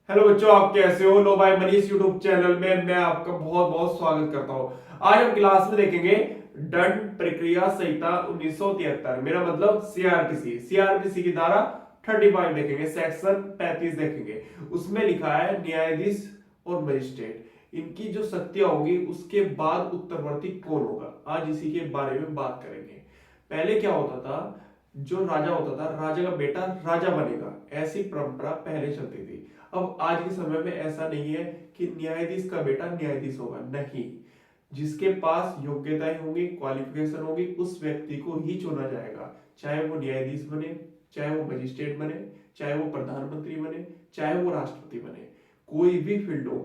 Hello बच्चों, आप कैसे हो? लो भाई मनीष यूट्यूब चैनल में मैं आपका बहुत बहुत स्वागत करता हूं। आज हम क्लास में देखेंगे दंड प्रक्रिया संहिता 1973, मेरा मतलब सीआरपीसी की धारा 35 देखेंगे, सेक्शन 35 देखेंगे। उसमें लिखा है न्यायाधीश और मजिस्ट्रेट, इनकी जो शक्तियां होंगी उसके बाद उत्तरवर्ती कौन होगा। आज इसी के बारे में बात करेंगे। पहले क्या होता था, जो राजा होता था, राजा का बेटा राजा बनेगा, ऐसी परंपरा पहले चलती थी। अब आज के समय में ऐसा नहीं है कि न्यायाधीश का बेटा न्यायाधीश होगा, नहीं। जिसके पास योग्यताएं होंगी, क्वालिफिकेशन होगी, उस व्यक्ति को ही चुना जाएगा। चाहे वो न्यायाधीश बने, चाहे वो मजिस्ट्रेट बने, चाहे वो प्रधानमंत्री बने, चाहे वो राष्ट्रपति बने, कोई भी फील्ड हो,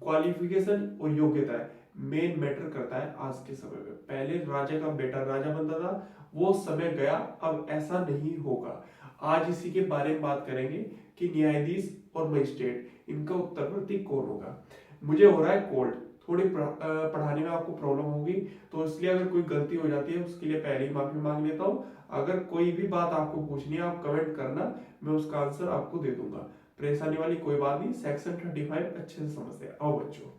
क्वालिफिकेशन और योग्यता मेन मैटर करता है। आज के समय में पहले राजा का बेटा राजा बनता था, वो समय गया, अब ऐसा नहीं होगा। आज इसी के बारे में बात करेंगे कि न्यायाधीश और मजिस्ट्रेट, इनका उत्तरवर्ती कौन होगा। मुझे हो रहा है कोल्ड, थोड़ी पढ़ाने में आपको प्रॉब्लम होगी, तो इसलिए अगर कोई गलती हो जाती है उसके लिए पहले ही माफी मांग लेता हूँ। अगर कोई भी बात आपको पूछनी है आप कमेंट करना, मैं उसका आंसर आपको दे दूंगा। परेशानी वाली कोई बात नहीं, सेक्शन 35 अच्छे से समझते हैं। आओ बच्चों,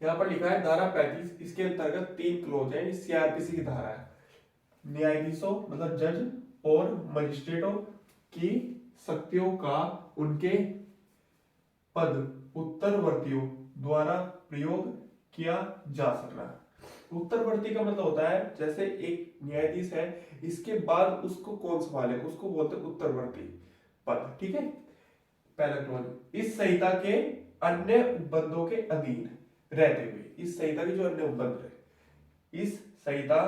यहाँ पर लिखा है धारा 35, इसके अंतर्गत 3 क्लोज है, सीआरपीसी की धारा है। न्यायाधीशों मतलब जज और मजिस्ट्रेटों की शक्तियों का उनके पद उत्तरवर्तियों द्वारा प्रयोग किया जा सकता है। उत्तरवर्ती का मतलब होता है, जैसे एक न्यायाधीश है, इसके बाद उसको कौन संभाले, उसको बोलते हैं उत्तरवर्ती पद। ठीक है। पहला क्लोज, इस संहिता के अन्य उपबंधों के अधीन रहते हुए, इस संहिता के जो अन्य उपबंध है, इस संहिता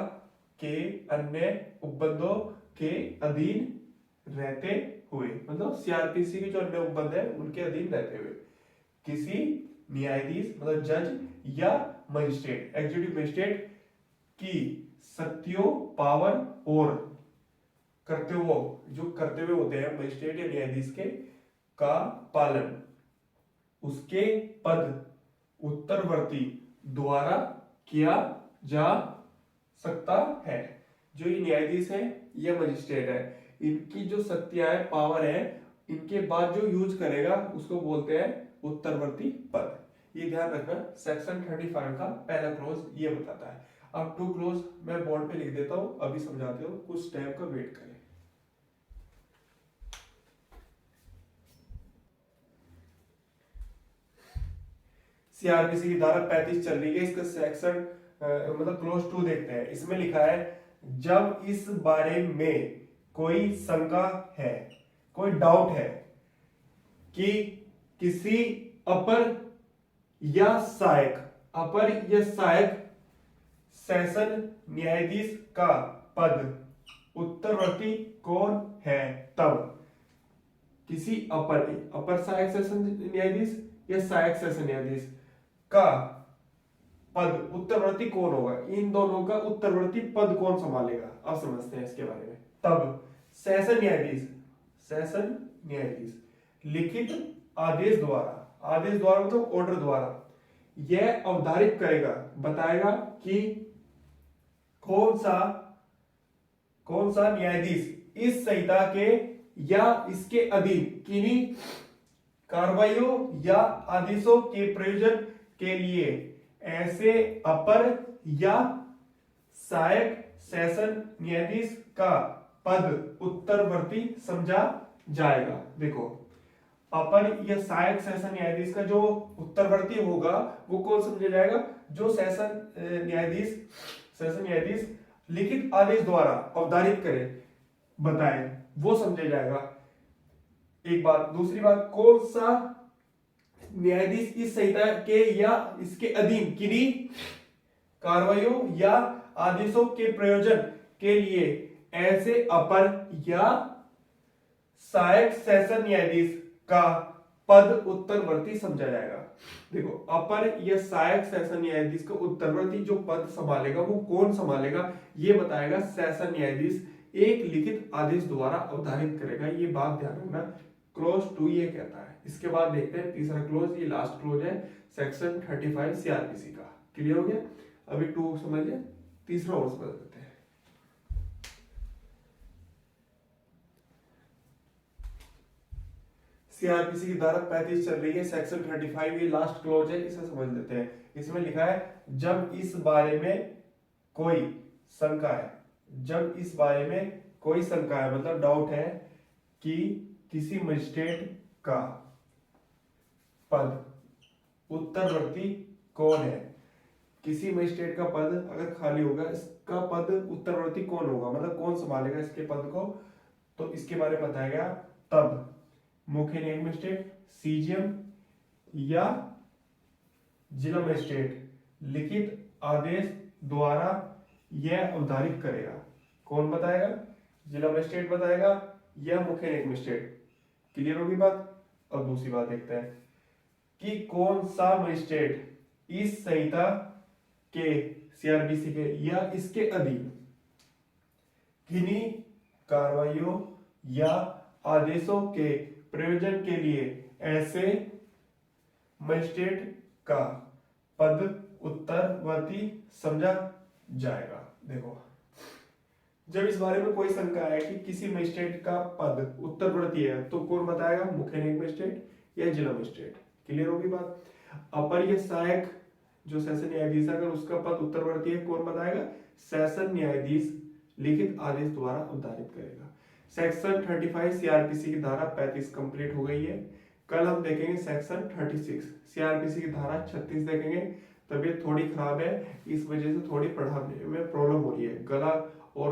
के अन्य उपबंधों के अधीन रहते हुए, मतलब सीआरपीसी के जो अन्य उपबंध है उनके अधीन रहते हुए, किसी न्यायाधीश मतलब जज या मजिस्ट्रेट, एग्जीक्यूटिव मजिस्ट्रेट की शक्तियों, पावर और कर्तव्यों, जो कर्तव्य होते हैं मजिस्ट्रेट या न्यायाधीश के, का पालन उसके पद उत्तरवर्ती द्वारा किया जा सकता है। जो ये न्यायाधीश है या मजिस्ट्रेट है, इनकी जो शक्तियां है, पावर है, इनके बाद जो यूज करेगा उसको बोलते हैं उत्तरवर्ती पद। ये ध्यान रखना, सेक्शन 35 का पहला क्लोज ये बताता है। अब 2 क्लोज मैं बोर्ड पे लिख देता हूं, अभी समझाते हो, कुछ टाइम का वेट करें। सीआरपीसी की धारा 35 चल रही है, इसका सेक्शन मतलब क्लोज 2 देखते हैं। इसमें लिखा है, जब इस बारे में कोई शंका है, कोई डाउट है कि किसी अपर या सहायक, अपर या सहायक सेशन न्यायाधीश का पद उत्तरवर्ती कौन है, तब किसी अपर सहायक सेशन न्यायाधीश या सहायक सेशन न्यायाधीश का पद उत्तरवर्ती कौन होगा, इन दोनों का उत्तरवर्ती पद कौन संभालेगा, अब समझते हैं इसके बारे में। तब सेशन न्यायाधीश, सेशन न्यायाधीश लिखित आदेश द्वारा, आदेश द्वारा मतलब ऑर्डर द्वारा, यह अवधारित करेगा, बताएगा कि कौन सा न्यायाधीश इस संहिता के या इसके अधीन किन्हीं कार्रवाइयों या आदेशों के प्रयोजन के लिए ऐसे अपर या सहायक सेशन न्यायाधीश का पद उत्तरवर्ती समझा जाएगा। देखो, अपर या सहायक सेशन न्यायाधीश का जो उत्तरवर्ती होगा वो कौन समझा जाएगा, जो सेशन न्यायाधीश लिखित आदेश द्वारा अवधारित करे, बताए, वो समझा जाएगा। एक बात। दूसरी बात, कौन सा न्यायाधीश इस संहिता के या इसके अधीन किन्हीं कार्रवाइयों या आदेशों के प्रयोजन के लिए ऐसे अपर या सहायक सेशन न्यायाधीश का पद उत्तरवर्ती समझा जाएगा। देखो, अपर या सहायक सेशन न्यायाधीश का उत्तरवर्ती जो पद संभालेगा वो कौन संभालेगा, ये बताएगा सेशन न्यायाधीश एक लिखित आदेश द्वारा अवधारित करेगा। ये बात ध्यान रखना, क्लोज 2 ये कहता है। इसके बाद देखते हैं तीसरा क्लोज, ये लास्ट क्लोज है सेक्शन 35 सीआरपीसी का। क्लियर हो गया? अभी 2 समझ लिया, तीसरा और समझ लेते हैं। सीआरपीसी की धारा 35 चल रही है, सेक्शन 35, ये लास्ट क्लॉज है, इसे समझ लेते हैं। इसमें लिखा है जब इस बारे में कोई शंका है, जब इस बारे में कोई शंका है मतलब डाउट है कि किसी मजिस्ट्रेट का पद उत्तरवर्ती कौन है, किसी मजिस्ट्रेट का पद अगर खाली होगा, इसका पद उत्तरवर्ती कौन होगा, मतलब कौन संभालेगा इसके पद को, तो इसके बारे में बताया गया। तब मुख्य न्यायिक मजिस्ट्रेट, सीजीएम या जिला मजिस्ट्रेट लिखित आदेश द्वारा यह अवधारित करेगा। कौन बताएगा? जिला मजिस्ट्रेट बताएगा या मुख्य न्यायिक मजिस्ट्रेट। क्लियर होगी बात। अब दूसरी बात देखते हैं कि कौन सा मजिस्ट्रेट इस संहिता के, सीआरपीसी के या इसके अधीन किन्हीं कार्रवाइयों या आदेशों के प्रयोजन के लिए ऐसे मजिस्ट्रेट का पद उत्तरवर्ती समझा जाएगा। देखो, जब इस बारे में कोई शंका है कि किसी मजिस्ट्रेट का पद उत्तरवर्ती है तो कौन बताएगा? मुख्य न्यायिक मजिस्ट्रेट या जिला मजिस्ट्रेट। क्लियर होगी बात। अपर या सहायक जो सेशन न्यायाधीश अगर उसका पद उत्तरवर्ती है, कौन बताएगा? सेशन न्यायाधीश लिखित आदेश द्वारा अवधारित करेगा। सेक्शन 35 सीआरपीसी की धारा 35 कंप्लीट हो गई है। कल हम देखेंगे सेक्शन 36 सीआरपीसी की धारा 36 देखेंगे। तबीयत थोड़ी खराब है, इस वजह से थोड़ी पढ़ाने में प्रॉब्लम हो रही है, गला और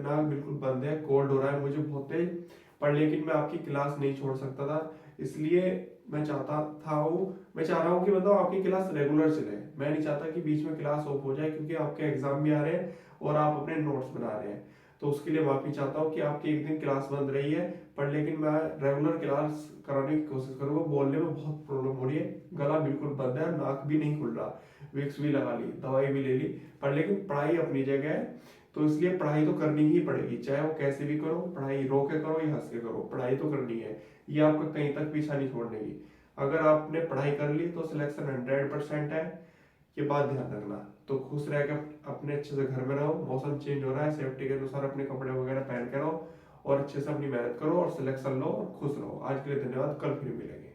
नाक बिल्कुल बंद है, कोल्ड हो रहा है मुझे बहुत तेज, पर लेकिन मैं आपकी क्लास नहीं छोड़ सकता था, इसलिए मैं चाह रहा हूँ कि मतलब आपकी क्लास रेगुलर चले। मैं नहीं चाहता कि बीच में क्लास ऑफ हो जाए, क्योंकि आपके एग्जाम भी आ रहे हैं और आप अपने नोट्स बना रहे हैं, तो उसके लिए माफी चाहता हूँ कि आपकी एक दिन क्लास बंद रही है, पर लेकिन मैं रेगुलर क्लास कराने की कोशिश करूंगा। बोलने में बहुत प्रॉब्लम हो रही है, गला बिल्कुल बंद है, नाक भी नहीं खुल रहा, विक्स भी लगा ली, दवाई भी ले ली, पर लेकिन पढ़ाई अपनी जगह है, तो इसलिए पढ़ाई तो करनी ही पड़ेगी, चाहे वो कैसे भी करो, पढ़ाई रो के करो या हंस के करो, पढ़ाई तो करनी है। ये आपको कहीं तक पीछा नहीं छोड़ने की। अगर आपने पढ़ाई कर ली तो सिलेक्शन 100% है, ये बात ध्यान रखना। तो खुश रह के अपने अच्छे से घर में रहो, मौसम चेंज हो रहा है, सेफ्टी के अनुसार अपने कपड़े वगैरह पहन के रहो और अच्छे से अपनी मेहनत करो और सिलेक्शन लो और खुश रहो। आज के लिए धन्यवाद, कल फिर मिलेंगे।